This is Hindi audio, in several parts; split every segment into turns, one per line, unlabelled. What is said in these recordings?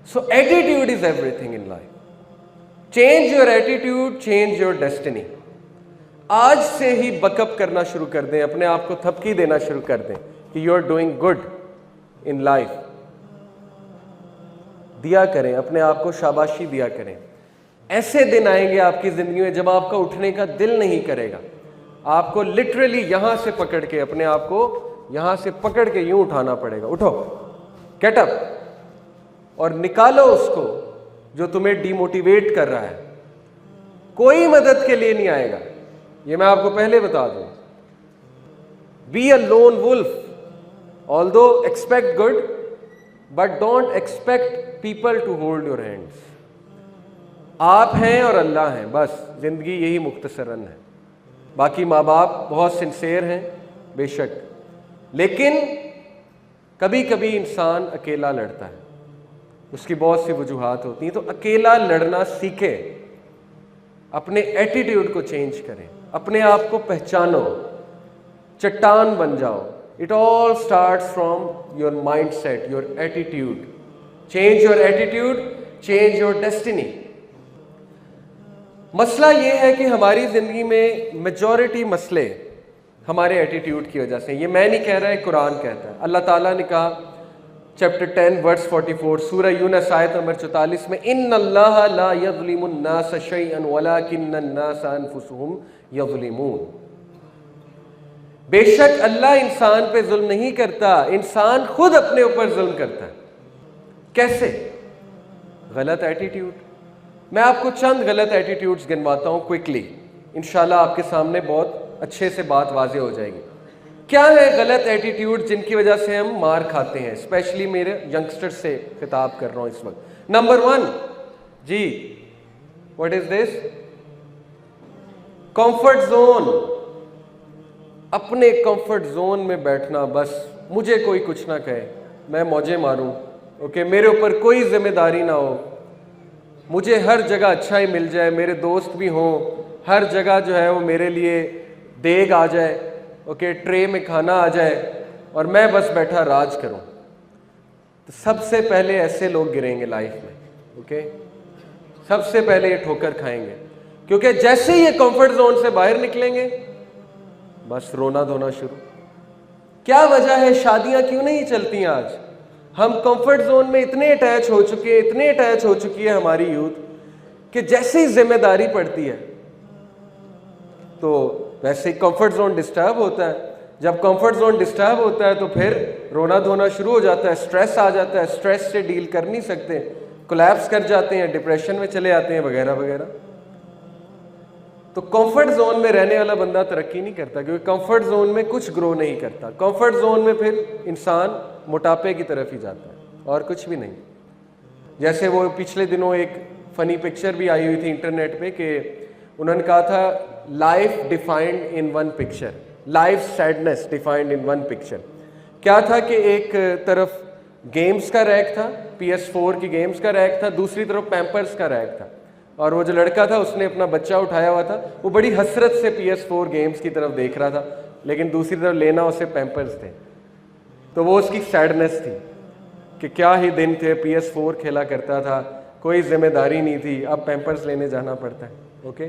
So attitude is everything in life. Change your attitude, change your destiny. आज से ही बकअप करना शुरू कर दें, अपने आप को थपकी देना शुरू कर दें कि you are doing good in life. दिया करें, अपने आप को शाबाशी दिया करें. ऐसे दिन आएंगे आपकी जिंदगी में जब आपका उठने का दिल नहीं करेगा. आपको लिटरली यहां से पकड़ के, अपने आप को यहां से पकड़ के यूं उठाना पड़ेगा. उठो, गेट अप, और निकालो उसको जो तुम्हें डिमोटिवेट कर रहा है. कोई मदद के लिए नहीं आएगा, ये मैं आपको पहले बता दूं. Be a lone wolf, although expect good but don't expect people to hold your hands. आप हैं और अल्लाह हैं, बस जिंदगी यही मुख्तसरन है. बाकी माँ बाप बहुत सिंसेयर हैं बेशक, लेकिन कभी कभी इंसान अकेला लड़ता है, उसकी बहुत सी वजूहात होती हैं. तो अकेला लड़ना सीखे, अपने एटीट्यूड को चेंज करें, अपने आप को पहचानो, चट्टान बन जाओ. It all starts from your mind set, your attitude. Change your attitude, change your destiny. मसला यह है कि हमारी जिंदगी में मेजॉरिटी मसले हमारे एटीट्यूड की वजह से. ये मैं नहीं कह रहा है, कुरान कहता है. अल्लाह ताला ने कहा चैप्टर 10 वर्स 44 सूरह यूनस आयत नंबर 44 में, इन्नल्लाह ला यज़लिमुन नास शैअन वलाकिन्नन नास अनफुसहुम यज़लिमून. बेशक अल्लाह इंसान पे जुल्म नहीं करता, इंसान खुद अपने ऊपर जुल्म करता है. कैसे? गलत एटीट्यूड. मैं आपको चंद गलत एटीट्यूड्स गिनवाता हूं क्विकली, इंशाल्लाह आपके सामने बहुत अच्छे से बात वाज़ेह हो जाएगी. क्या है गलत एटीट्यूड जिनकी वजह से हम मार खाते हैं? स्पेशली मेरे यंगस्टर से खिताब कर रहा हूं इस वक्त. नंबर 1, जी what is this? Comfort zone. अपने कंफर्ट जोन में बैठना, बस मुझे कोई कुछ ना कहे, मैं मौजे मारूं, ओके, मेरे ऊपर कोई जिम्मेदारी ना हो, मुझे हर जगह अच्छा ही मिल जाए, मेरे दोस्त भी हों, हर जगह जो है वो मेरे लिए देग आ जाए, ओके, ट्रे में खाना आ जाए और मैं बस बैठा राज करूं. तो सबसे पहले ऐसे लोग गिरेंगे लाइफ में, ओके, सबसे पहले ये ठोकर खाएंगे, क्योंकि जैसे ही ये कंफर्ट जोन से बाहर निकलेंगे बस रोना धोना शुरू. क्या वजह है? शादियां क्यों नहीं चलती आज? हम कंफर्ट जोन में इतने अटैच हो चुके हैं, इतने अटैच हो चुकी है हमारी यूथ, कि जैसे ही जिम्मेदारी पड़ती है तो वैसे ही कंफर्ट जोन डिस्टर्ब होता है. जब कंफर्ट जोन डिस्टर्ब होता है तो फिर रोना धोना शुरू हो जाता है, स्ट्रेस आ जाता है, स्ट्रेस से डील कर नहीं सकते, कोलैप्स कर जाते हैं, डिप्रेशन में चले आते हैं वगैरह वगैरह. तो कंफर्ट जोन में रहने वाला बंदा तरक्की नहीं करता, क्योंकि कंफर्ट जोन में कुछ ग्रो नहीं करता. कंफर्ट जोन में फिर इंसान मोटापे की तरफ ही जाता है और कुछ भी नहीं. जैसे वो पिछले दिनों एक फनी पिक्चर भी आई हुई थी इंटरनेट पे कि उन्होंने कहा था life defined in one picture, life sadness defined in one picture. क्या था कि एक तरफ गेम्स का रैक था, PS4 की गेम्स का रैक था, दूसरी तरफ पैम्पर्स का रैक था, और वो जो लड़का था उसने अपना बच्चा उठाया हुआ था, वो बड़ी हसरत से PS4 गेम्स की तरफ देख रहा था, लेकिन दूसरी तरफ लेना उसे पैम्पर्स थे. तो वो उसकी सैडनेस थी कि क्या ही दिन थे, PS4 खेला करता था, कोई जिम्मेदारी नहीं थी, अब पैम्पर्स लेने जाना पड़ता है. ओके,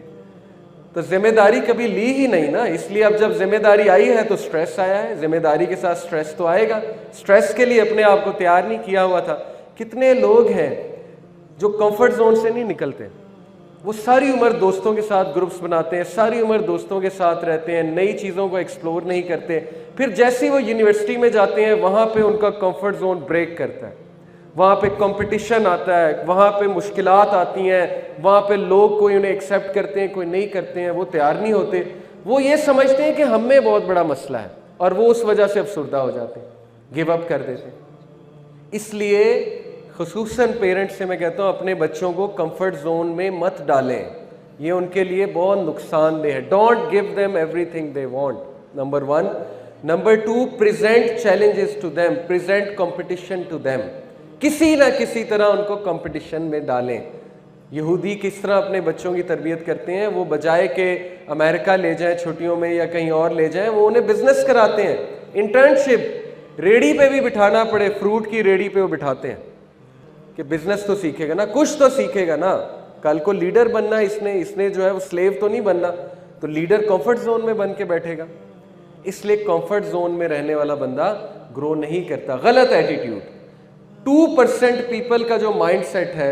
तो जिम्मेदारी कभी ली ही नहीं ना, इसलिए अब जब जिम्मेदारी आई है तो स्ट्रेस आया है. जिम्मेदारी के साथ स्ट्रेस तो आएगा, स्ट्रेस के लिए अपने आप को तैयार नहीं किया हुआ था. कितने लोग हैं जो कंफर्ट जोन से नहीं निकलते, वो सारी उम्र दोस्तों के साथ ग्रुप्स बनाते हैं, सारी उम्र दोस्तों के साथ रहते हैं, नई चीज़ों को एक्सप्लोर नहीं करते, फिर जैसे ही वो यूनिवर्सिटी में जाते हैं वहाँ पे उनका कंफर्ट जोन ब्रेक करता है, वहाँ पे कंपटीशन आता है, वहाँ पे मुश्किलात आती हैं, वहाँ पे लोग कोई उन्हें एक्सेप्ट करते हैं, कोई नहीं करते हैं, वो तैयार नहीं होते, वो ये समझते हैं कि हम में बहुत बड़ा मसला है और वो उस वजह से अफसुर्दा हो जाते हैं, गिव अप कर देते हैं. इसलिए खुसूसन पेरेंट्स से मैं कहता हूँ अपने बच्चों को कंफर्ट जोन में मत डालें, ये उनके लिए बहुत नुकसानदेह है. Don't give them everything they want, number 1. Number 2, present challenges to them, present competition to them. किसी ना किसी तरह उनको कंपटीशन में डालें. यहूदी किस तरह अपने बच्चों की तरबियत करते हैं, वो बजाय के अमेरिका ले जाएं छुट्टियों में या कहीं और ले जाएं, वो उन्हें बिजनेस कराते हैं, इंटर्नशिप, रेडी पे भी बिठाना पड़े, फ्रूट की रेडी पे वो बिठाते हैं कि बिजनेस तो सीखेगा ना, कुछ तो सीखेगा ना, कल को लीडर बनना इसने जो है वो स्लेव तो नहीं बनना, तो लीडर कंफर्ट जोन में बन के बैठेगा। इसलिए कंफर्ट जोन में रहने वाला बंदा ग्रो नहीं करता। गलत एटीट्यूड। 2% पीपल का जो माइंडसेट है,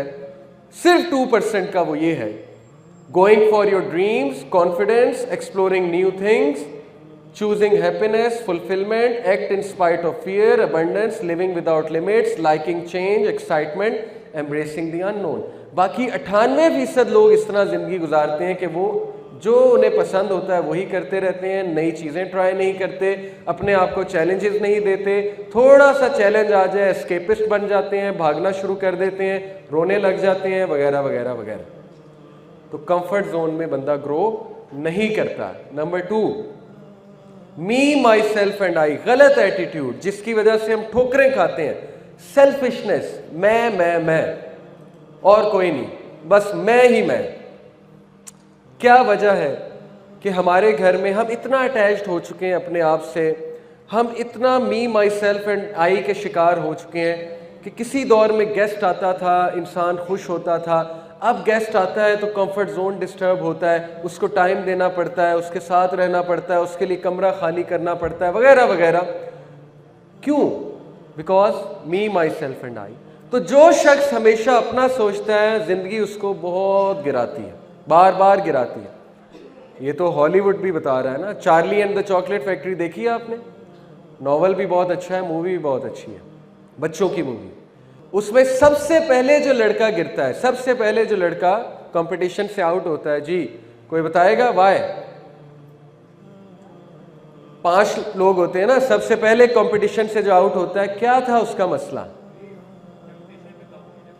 सिर्फ 2% का, वो ये है, going for your dreams, confidence, exploring new things, choosing happiness, fulfillment, act in spite of fear, abundance, living without limits, liking change, excitement, embracing the unknown। बाकी 98% लोग इस तरह जिंदगी गुजारते हैं कि वो जो उन्हें पसंद होता है वही करते रहते हैं, नई चीज़ें ट्राई नहीं करते, अपने आप को चैलेंजेस नहीं देते, थोड़ा सा चैलेंज आ जाए एस्केपिस्ट बन जाते हैं, भागना शुरू कर देते हैं, रोने लग जाते हैं, वगैरह वगैरह वगैरह। तो कंफर्ट जोन में बंदा ग्रो नहीं करता। Number 2, me, my self and I. गलत एटीट्यूड जिसकी वजह से हम ठोकरें खाते हैं। सेल्फिशनेस, मैं और कोई नहीं, बस मैं ही मैं। क्या वजह है कि हमारे घर में हम इतना अटैच्ड हो चुके हैं अपने आप से, हम इतना मी, माई सेल्फ एंड आई के शिकार हो चुके हैं कि किसी दौर में गेस्ट आता था, इंसान खुश होता था, अब गेस्ट आता है तो कंफर्ट जोन डिस्टर्ब होता है, उसको टाइम देना पड़ता है, उसके साथ रहना पड़ता है, उसके लिए कमरा खाली करना पड़ता है, वगैरह वगैरह। क्यों? Because me, my self and I. तो जो शख्स हमेशा अपना सोचता है, जिंदगी उसको बहुत गिराती है, बार बार गिराती है। ये तो हॉलीवुड भी बता रहा है ना, Charlie and the chocolate factory देखी है आपने? नॉवल भी बहुत अच्छा है, मूवी भी बहुत अच्छी है, बच्चों की मूवी। उसमें सबसे पहले जो लड़का गिरता है, सबसे पहले जो लड़का कंपटीशन से आउट होता है, जी कोई बताएगा वाई? 5 लोग होते हैं ना, सबसे पहले कंपटीशन से जो आउट होता है, क्या था उसका मसला?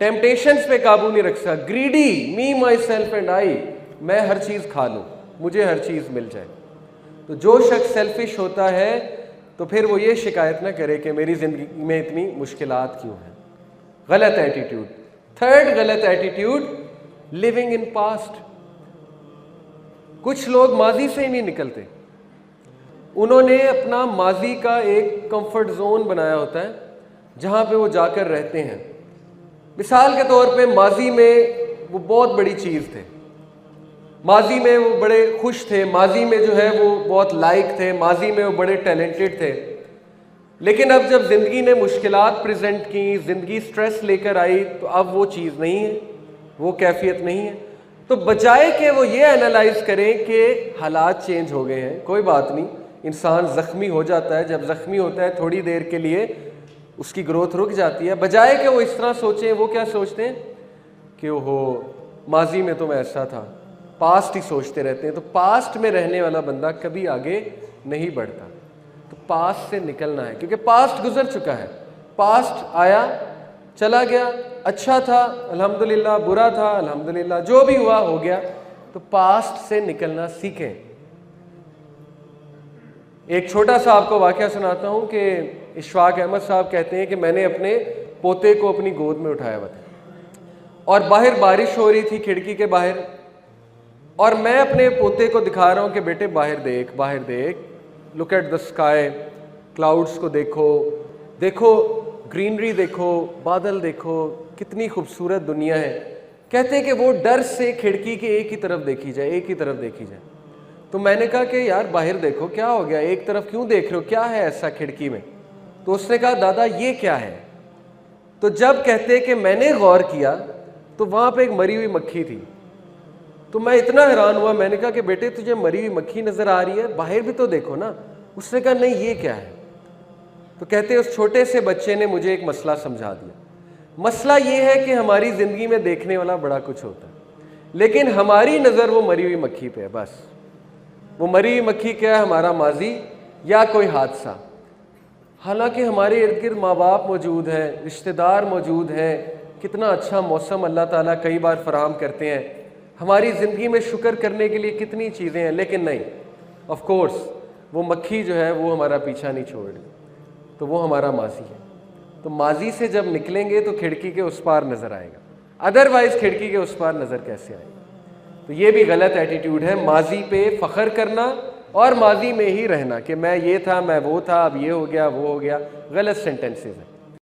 टेम्पटेशंस पे काबू नहीं रख सकता, greedy, me, my self and I, मैं हर चीज खा लूं, मुझे हर चीज मिल जाए। तो जो शख्स सेल्फिश होता है तो फिर वो ये शिकायत ना करे कि मेरी जिंदगी में इतनी मुश्किलात क्यों हैं। गलत एटीट्यूड। 3rd गलत एटीट्यूड, लिविंग इन पास्ट। कुछ लोग माजी से ही नहीं निकलते, उन्होंने अपना माजी का एक कंफर्ट जोन बनाया होता है जहां पे वो जाकर रहते हैं। मिसाल के तौर पे माजी में वो बहुत बड़ी चीज़ थे, माजी में वो बड़े खुश थे, माजी में जो है वो बहुत लाइक थे, माजी में वो बड़े टैलेंटेड थे। लेकिन अब जब ज़िंदगी ने मुश्किलात प्रेजेंट की, ज़िंदगी स्ट्रेस लेकर आई, तो अब वो चीज़ नहीं है, वो कैफियत नहीं है। तो बजाय कि वो ये एनालाइज करें कि हालात चेंज हो गए हैं, कोई बात नहीं, इंसान ज़ख्मी हो जाता है, जब ज़ख्मी होता है थोड़ी देर के लिए उसकी ग्रोथ रुक जाती है, बजाय कि वो इस तरह सोचें, वो क्या सोचते हैं कि ओहो माजी में तो मैं ऐसा था, पास्ट ही सोचते रहते हैं। तो पास्ट में रहने वाला बंदा कभी आगे नहीं बढ़ता। तो पास्ट से निकलना है, क्योंकि पास्ट गुजर चुका है, पास्ट आया चला गया, अच्छा था अल्हम्दुलिल्लाह, बुरा था अल्हम्दुलिल्लाह, जो भी हुआ हो गया। तो पास्ट से निकलना सीखें। एक छोटा सा आपको वाकया सुनाता हूँ कि इशफाक अहमद साहब कहते हैं कि मैंने अपने पोते को अपनी गोद में उठाया हुआ था और बाहर बारिश हो रही थी खिड़की के बाहर, और मैं अपने पोते को दिखा रहा हूँ कि बेटे बाहर देख, बाहर देख, look at the sky, clouds को देखो, देखो ग्रीनरी देखो, बादल देखो, कितनी खूबसूरत दुनिया है। कहते हैं कि वो डर से खिड़की के एक ही तरफ देखी जाए, एक ही तरफ देखी जाए। तो मैंने कहा कि यार बाहर देखो, क्या हो गया, एक तरफ क्यों देख रहे हो, क्या है ऐसा खिड़की में? तो उसने कहा दादा ये क्या है? तो जब कहते कि मैंने गौर किया तो वहाँ पे एक मरी हुई मक्खी थी। तो मैं इतना हैरान हुआ, मैंने कहा कि बेटे तुझे मरी हुई मक्खी नज़र आ रही है, बाहर भी तो देखो ना। उसने कहा नहीं ये क्या है? तो कहते उस छोटे से बच्चे ने मुझे एक मसला समझा दिया। मसला ये है कि हमारी ज़िंदगी में देखने वाला बड़ा कुछ होता है, लेकिन हमारी नज़र वो मरी हुई मक्खी पे है बस। वो मरी हुई मक्खी क्या है? हमारा माजी या कोई हादसा। हालांकि हमारे इर्द गिर्द माँ बाप मौजूद हैं, रिश्तेदार मौजूद हैं, कितना अच्छा मौसम अल्लाह ताला कई बार फराहम करते हैं, हमारी ज़िंदगी में शुक्र करने के लिए कितनी चीज़ें हैं, लेकिन नहीं, ऑफ कोर्स वो मक्खी जो है वो हमारा पीछा नहीं छोड़ रही, तो वो हमारा माजी है। तो माजी से जब निकलेंगे तो खिड़की के उस पार नज़र आएगा, अदरवाइज़ खिड़की के उस पार नज़र कैसे आएगा? तो ये भी गलत एटीट्यूड है, माजी पे फ़ख्र करना और माजी में ही रहना कि मैं ये था, मैं वो था, अब ये हो गया, वो हो गया। गलत सेंटेंसेस हैं।